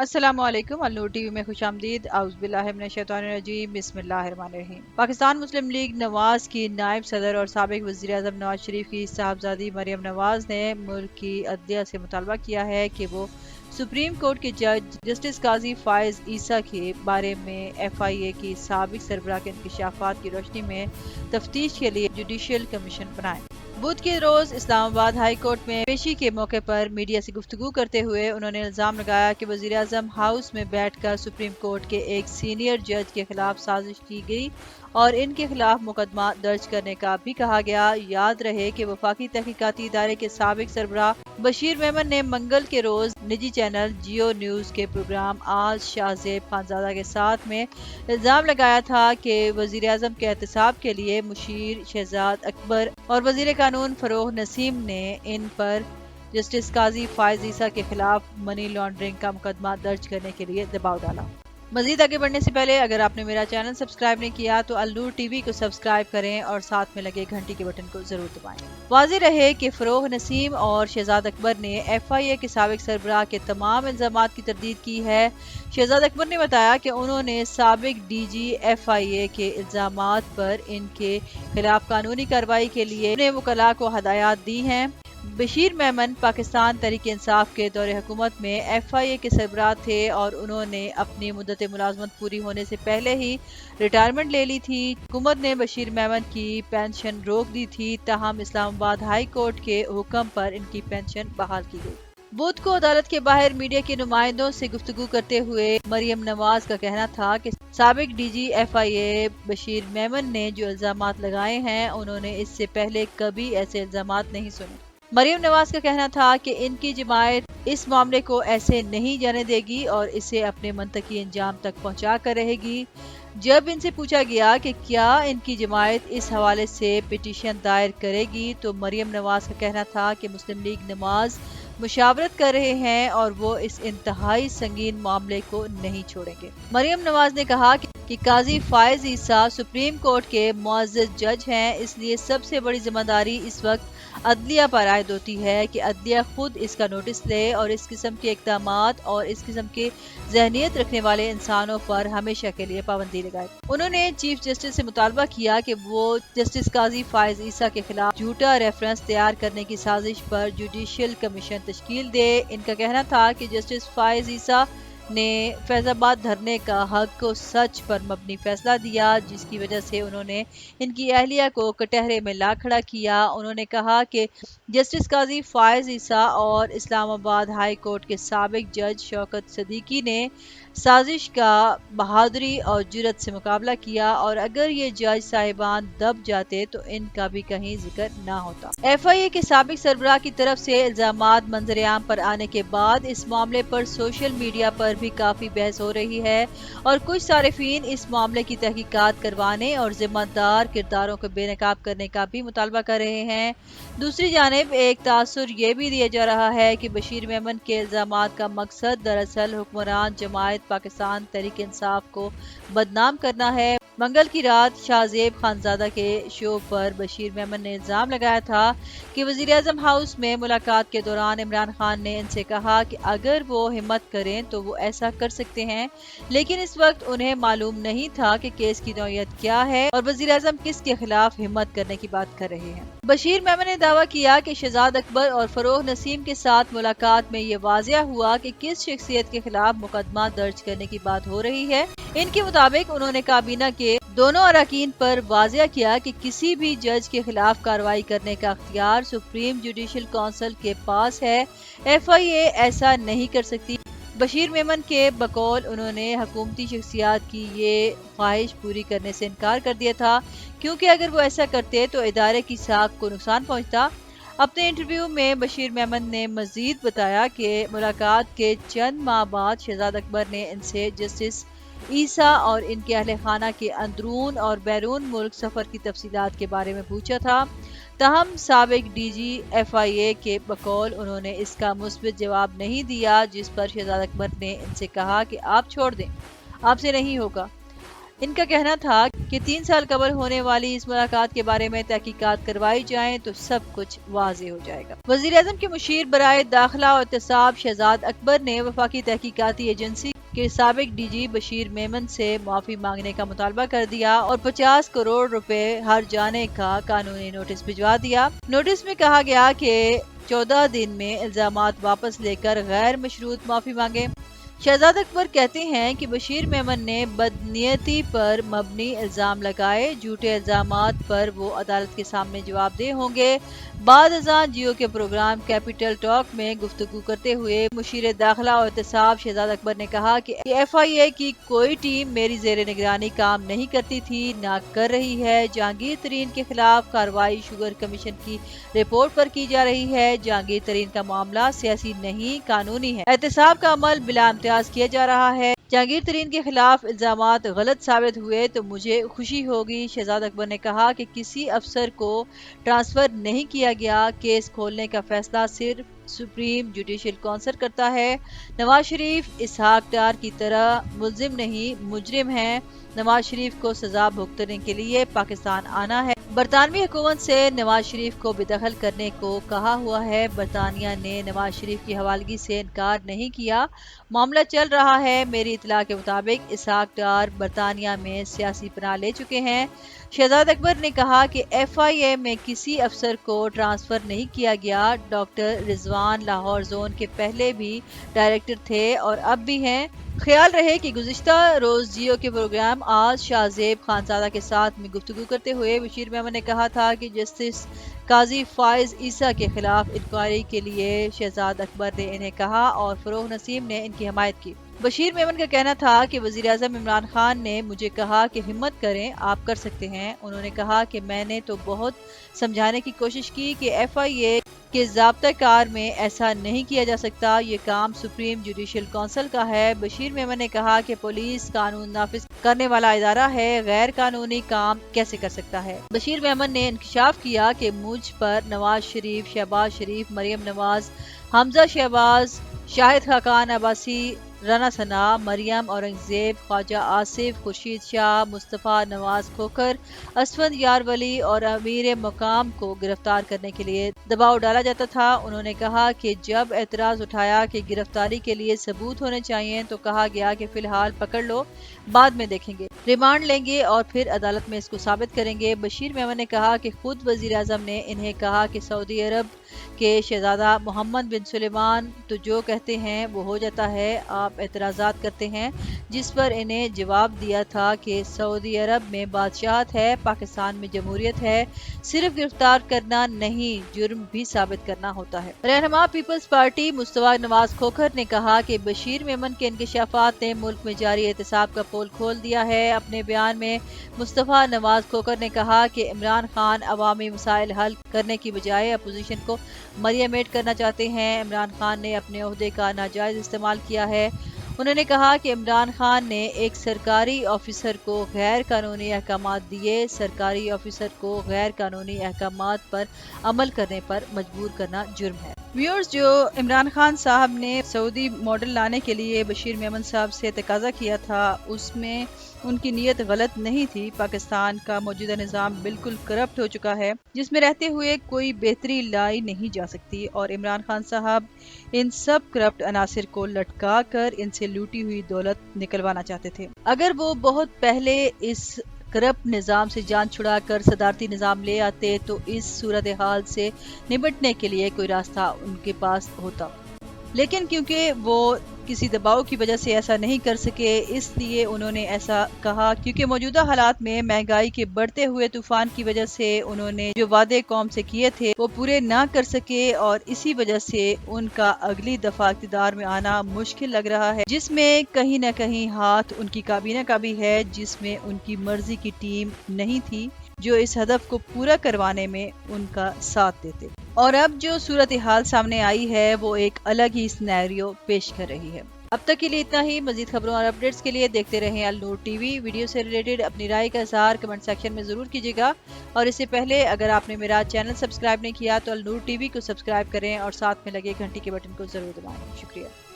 السلام علیکم، النور ٹی وی میں خوش آمدید۔ اعوذ باللہ من الشیطان الرجیم، بسم اللہ الرحمن الرحیم۔ پاکستان مسلم لیگ نواز کی نائب صدر اور سابق وزیر اعظم نواز شریف کی صاحبزادی مریم نواز نے ملک کی عدلیہ سے مطالبہ کیا ہے کہ وہ سپریم کورٹ کے جج جسٹس قاضی فائز عیسیٰ کے بارے میں ایف آئی اے کی سابق سربراہ کے انکشافات کی روشنی میں تفتیش کے لیے جوڈیشل کمیشن بنائیں۔ بدھ کے روز اسلام آباد ہائی کورٹ میں پیشی کے موقع پر میڈیا سے گفتگو کرتے ہوئے انہوں نے الزام لگایا کہ وزیر اعظم ہاؤس میں بیٹھ کر سپریم کورٹ کے ایک سینئر جج کے خلاف سازش کی گئی اور ان کے خلاف مقدمہ درج کرنے کا بھی کہا گیا۔ یاد رہے کہ وفاقی تحقیقاتی ادارے کے سابق سربراہ بشیر میمن نے منگل کے روز نجی چینل جیو نیوز کے پروگرام آج شاہ زیب خانزادہ کے ساتھ میں الزام لگایا تھا کہ وزیر اعظم کے احتساب کے لیے مشیر شہزاد اکبر اور وزیر قانون فروغ نسیم نے ان پر جسٹس قاضی فائز عیسیٰ کے خلاف منی لانڈرنگ کا مقدمہ درج کرنے کے لیے دباؤ ڈالا۔ مزید آگے بڑھنے سے پہلے اگر آپ نے میرا چینل سبسکرائب نہیں کیا تو النور ٹی وی کو سبسکرائب کریں اور ساتھ میں لگے گھنٹی کے بٹن کو ضرور دبائیں۔ واضح رہے کہ فروغ نسیم اور شہزاد اکبر نے ایف آئی اے کے سابق سربراہ کے تمام الزامات کی تردید کی ہے۔ شہزاد اکبر نے بتایا کہ انہوں نے سابق ڈی جی ایف آئی اے کے الزامات پر ان کے خلاف قانونی کارروائی کے لیے اپنے وکلاء کو ہدایات دی ہیں۔ بشیر میمن پاکستان تحریک انصاف کے دور حکومت میں ایف آئی اے کے سربراہ تھے اور انہوں نے اپنی مدت ملازمت پوری ہونے سے پہلے ہی ریٹائرمنٹ لے لی تھی۔ حکومت نے بشیر میمن کی پینشن روک دی تھی، تاہم اسلام آباد ہائی کورٹ کے حکم پر ان کی پینشن بحال کی گئی۔ بدھ کو عدالت کے باہر میڈیا کے نمائندوں سے گفتگو کرتے ہوئے مریم نواز کا کہنا تھا کہ سابق ڈی جی ایف آئی اے بشیر میمن نے جو الزامات لگائے ہیں انہوں نے اس سے پہلے کبھی ایسے الزامات نہیں سنے۔ مریم نواز کا کہنا تھا کہ ان کی جماعت اس معاملے کو ایسے نہیں جانے دے گی اور اسے اپنے منطقی انجام تک پہنچا کر رہے گی۔ جب ان سے پوچھا گیا کہ کیا ان کی جماعت اس حوالے سے پٹیشن دائر کرے گی تو مریم نواز کا کہنا تھا کہ مسلم لیگ نواز مشاورت کر رہے ہیں اور وہ اس انتہائی سنگین معاملے کو نہیں چھوڑیں گے۔ مریم نواز نے کہا کہ قاضی فائز عیسیٰ سپریم کورٹ کے معزز جج ہیں، اس لیے سب سے بڑی ذمہ داری اس وقت عدلیہ پر عائد ہوتی ہے کہ عدلیہ خود اس کا نوٹس لے اور اس قسم کے اقدامات اور اس قسم کی ذہنیت رکھنے والے انسانوں پر ہمیشہ کے لیے پابندی لگائے۔ انہوں نے چیف جسٹس سے مطالبہ کیا کہ وہ جسٹس قاضی فائز عیسیٰ کے خلاف جھوٹا ریفرنس تیار کرنے کی سازش پر جوڈیشل کمیشن تشکیل دے۔ ان کا کہنا تھا کہ جسٹس فائز عیسیٰ نے فیض آباد دھرنے کا حق کو سچ پر مبنی فیصلہ دیا، جس کی وجہ سے انہوں نے ان کی اہلیہ کو کٹہرے میں لا کھڑا کیا۔ انہوں نے کہا کہ جسٹس قاضی فائز عیسیٰ اور اسلام آباد ہائی کورٹ کے سابق جج شوکت صدیقی نے سازش کا بہادری اور جرأت سے مقابلہ کیا اور اگر یہ جج صاحبان دب جاتے تو ان کا بھی کہیں ذکر نہ ہوتا۔ ایف آئی اے کے سابق سربراہ کی طرف سے الزامات منظر عام پر آنے کے بعد اس معاملے پر سوشل میڈیا پر بھی کافی بحث ہو رہی ہے اور کچھ صارفین اس معاملے کی تحقیقات کروانے اور ذمہ دار کرداروں کو بے نقاب کرنے کا بھی مطالبہ کر رہے ہیں۔ دوسری جانب ایک تاثر یہ بھی دیا جا رہا ہے کہ بشیر میمن کے الزامات کا مقصد دراصل حکمران جماعت پاکستان تحریک انصاف کو بدنام کرنا ہے۔ منگل کی رات شاہ زیب خانزادہ کے شو پر بشیر میمن نے الزام لگایا تھا کہ وزیر اعظم ہاؤس میں ملاقات کے دوران عمران خان نے ان سے کہا کہ اگر وہ ہمت کریں تو وہ ایسا کر سکتے ہیں، لیکن اس وقت انہیں معلوم نہیں تھا کہ کیس کی نوعیت کیا ہے اور وزیر اعظم کس کے خلاف ہمت کرنے کی بات کر رہے ہیں۔ بشیر میمن نے دعویٰ کیا کہ شہزاد اکبر اور فروغ نسیم کے ساتھ ملاقات میں یہ واضح ہوا کہ کس شخصیت کے خلاف مقدمہ درج کرنے کی بات ہو رہی ہے۔ ان کے مطابق انہوں نے کابینہ کے دونوں اراکین پر واضح کیا کہ کسی بھی جج کے خلاف کارروائی کرنے کا اختیار سپریم جوڈیشل کونسل کے پاس ہے، ایف آئی اے ایسا نہیں کر سکتی۔ بشیر میمن کے بقول انہوں نے حکومتی شخصیات کی یہ خواہش پوری کرنے سے انکار کر دیا تھا کیونکہ اگر وہ ایسا کرتے تو ادارے کی ساکھ کو نقصان پہنچتا۔ اپنے انٹرویو میں بشیر میمن نے مزید بتایا کہ ملاقات کے چند ماہ بعد شہزاد اکبر نے ان سے جسٹس عیسیٰ اور ان کے اہل خانہ کے اندرون اور بیرون ملک سفر کی تفصیلات کے بارے میں پوچھا تھا، تاہم سابق ڈی جی ایف آئی اے کے بقول انہوں نے اس کا مثبت جواب نہیں دیا، جس پر شہزاد اکبر نے ان سے کہا کہ آپ چھوڑ دیں، آپ سے نہیں ہوگا۔ ان کا کہنا تھا کہ 3 سال قبل ہونے والی اس ملاقات کے بارے میں تحقیقات کروائی جائیں تو سب کچھ واضح ہو جائے گا۔ وزیر اعظم کے مشیر برائے داخلہ اور احتساب شہزاد اکبر نے وفاقی تحقیقاتی ایجنسی کے سابق ڈی جی بشیر میمن سے معافی مانگنے کا مطالبہ کر دیا اور 50 کروڑ روپے ہر جانے کا قانونی نوٹس بھجوا دیا۔ نوٹس میں کہا گیا کہ 14 دن میں الزامات واپس لے کر غیر مشروط معافی مانگے۔ شہزاد اکبر کہتے ہیں کہ بشیر میمن نے بدنیتی پر مبنی الزام لگائے، جھوٹے الزامات پر وہ عدالت کے سامنے جواب دہ ہوں گے۔ بعد ازاں جیو کے پروگرام کیپٹل ٹاک میں گفتگو کرتے ہوئے مشیر داخلہ اور احتساب شہزاد اکبر نے کہا کہ ایف آئی اے کی کوئی ٹیم میری زیر نگرانی کام نہیں کرتی تھی، نہ کر رہی ہے۔ جہانگیر ترین کے خلاف کارروائی شوگر کمیشن کی رپورٹ پر کی جا رہی ہے۔ جہانگیر ترین کا معاملہ سیاسی نہیں، قانونی ہے۔ احتساب کا عمل بلا امتیاز کیا جا رہا ہے۔ جہانگیر ترین کے خلاف الزامات غلط ثابت ہوئے تو مجھے خوشی ہوگی۔ شہزاد اکبر نے کہا کہ کسی افسر کو ٹرانسفر نہیں کیا گیا، کیس کھولنے کا فیصلہ صرف سپریم جوڈیشل کونسل کرتا ہے۔ نواز شریف اسحاق ڈار کی طرح ملزم نہیں، مجرم ہیں۔ نواز شریف کو سزا بھگتنے کے لیے پاکستان آنا ہے۔ برطانوی حکومت سے نواز شریف کو بے دخل کرنے کو کہا ہوا ہے۔ برطانیہ نے نواز شریف کی حوالگی سے انکار نہیں کیا، معاملہ چل رہا ہے۔ میری اطلاع کے مطابق اسحاق ڈار برطانیہ میں سیاسی پناہ لے چکے ہیں۔ شہزاد اکبر نے کہا کہ ایف آئی اے میں کسی افسر کو ٹرانسفر نہیں کیا گیا۔ ڈاکٹر رضوان لاہور زون کے پہلے بھی ڈائریکٹر تھے اور اب بھی ہیں۔ خیال رہے کہ گزشتہ روز جیو کے پروگرام آج شاہ زیب خانزادہ کے ساتھ میں گفتگو کرتے ہوئے بشیر میمن نے کہا تھا کہ جسٹس قاضی فائز عیسیٰ کے خلاف انکوائری کے لیے شہزاد اکبر نے انہیں کہا اور فروغ نسیم نے ان کی حمایت کی۔ بشیر میمن کا کہنا تھا کہ وزیر اعظم عمران خان نے مجھے کہا کہ ہمت کریں، آپ کر سکتے ہیں۔ انہوں نے کہا کہ میں نے تو بہت سمجھانے کی کوشش کی کہ ایف آئی اے کے ضابطہ کار میں ایسا نہیں کیا جا سکتا، یہ کام سپریم جوڈیشل کونسل کا ہے۔ بشیر میمن نے کہا کہ پولیس قانون نافذ کرنے والا ادارہ ہے، غیر قانونی کام کیسے کر سکتا ہے۔ بشیر میمن نے انکشاف کیا کہ مجھ پر نواز شریف، شہباز شریف، مریم نواز، حمزہ شہباز، شاہد خاقان عباسی، رانا ثنا، مریم اورنگزیب، خواجہ آصف، خورشید شاہ، مصطفیٰ نواز کھوکھر، اسفند یار ولی اور امیر مقام کو گرفتار کرنے کے لیے دباؤ ڈالا جاتا تھا۔ انہوں نے کہا کہ جب اعتراض اٹھایا کہ گرفتاری کے لیے ثبوت ہونے چاہیے تو کہا گیا کہ فی الحال پکڑ لو، بعد میں دیکھیں گے، ریمانڈ لیں گے اور پھر عدالت میں اس کو ثابت کریں گے۔ بشیر میمن نے کہا کہ خود وزیر اعظم نے انہیں کہا کہ سعودی عرب کے شہزادہ محمد بن سلمان تو جو کہتے ہیں وہ ہو جاتا ہے، آپ اعتراضات کرتے ہیں، جس پر انہیں جواب دیا تھا کہ سعودی عرب میں بادشاہت ہے، پاکستان میں جمہوریت ہے، صرف گرفتار کرنا نہیں، جرم بھی ثابت کرنا ہوتا ہے۔ رہنما پیپلز پارٹی مصطفیٰ نواز کھوکھر نے کہا کہ بشیر میمن کے انکشافات نے ملک میں جاری احتساب کا پول کھول دیا ہے۔ اپنے بیان میں مصطفیٰ نواز کھوکھر نے کہا کہ عمران خان عوامی مسائل حل کرنے کی بجائے اپوزیشن کو مریم کرنا چاہتے ہیں۔ عمران خان نے اپنے عہدے کا ناجائز استعمال کیا ہے۔ انہوں نے کہا کہ عمران خان نے ایک سرکاری آفیسر کو غیر قانونی احکامات دیے، سرکاری آفیسر کو غیر قانونی احکامات پر عمل کرنے پر مجبور کرنا جرم ہے۔ ویورز، جو عمران خان صاحب نے سعودی ماڈل لانے کے لیے بشیر میمن صاحب سے تقاضا کیا تھا، اس میں ان کی نیت غلط نہیں تھی۔ پاکستان کا موجودہ نظام بالکل کرپٹ ہو چکا ہے، جس میں رہتے ہوئے کوئی بہتری لائی نہیں جا سکتی، اور عمران خان صاحب ان سب کرپٹ عناصر کو لٹکا کر ان سے لوٹی ہوئی دولت نکلوانا چاہتے تھے۔ اگر وہ بہت پہلے اس کرپٹ نظام سے جان چھڑا کر صدارتی نظام لے آتے تو اس صورتحال سے نمٹنے کے لیے کوئی راستہ ان کے پاس ہوتا، لیکن کیونکہ وہ کسی دباؤ کی وجہ سے ایسا نہیں کر سکے، اس لیے انہوں نے ایسا کہا، کیونکہ موجودہ حالات میں مہنگائی کے بڑھتے ہوئے طوفان کی وجہ سے انہوں نے جو وعدے قوم سے کیے تھے وہ پورے نہ کر سکے، اور اسی وجہ سے ان کا اگلی دفعہ اقتدار میں آنا مشکل لگ رہا ہے، جس میں کہیں نہ کہیں ہاتھ ان کی کابینہ کا بھی ہے، جس میں ان کی مرضی کی ٹیم نہیں تھی جو اس ہدف کو پورا کروانے میں ان کا ساتھ دیتے۔ اور اب جو صورتحال سامنے آئی ہے وہ ایک الگ ہی سینیریو پیش کر رہی ہے۔ اب تک کے لیے اتنا ہی۔ مزید خبروں اور اپڈیٹس کے لیے دیکھتے رہیں النور ٹی وی۔ ویڈیو سے ریلیٹڈ اپنی رائے کا اظہار کمنٹ سیکشن میں ضرور کیجیے گا، اور اس سے پہلے اگر آپ نے میرا چینل سبسکرائب نہیں کیا تو النور ٹی وی کو سبسکرائب کریں اور ساتھ میں لگے گھنٹی کے بٹن کو ضرور دبائیں۔ شکریہ۔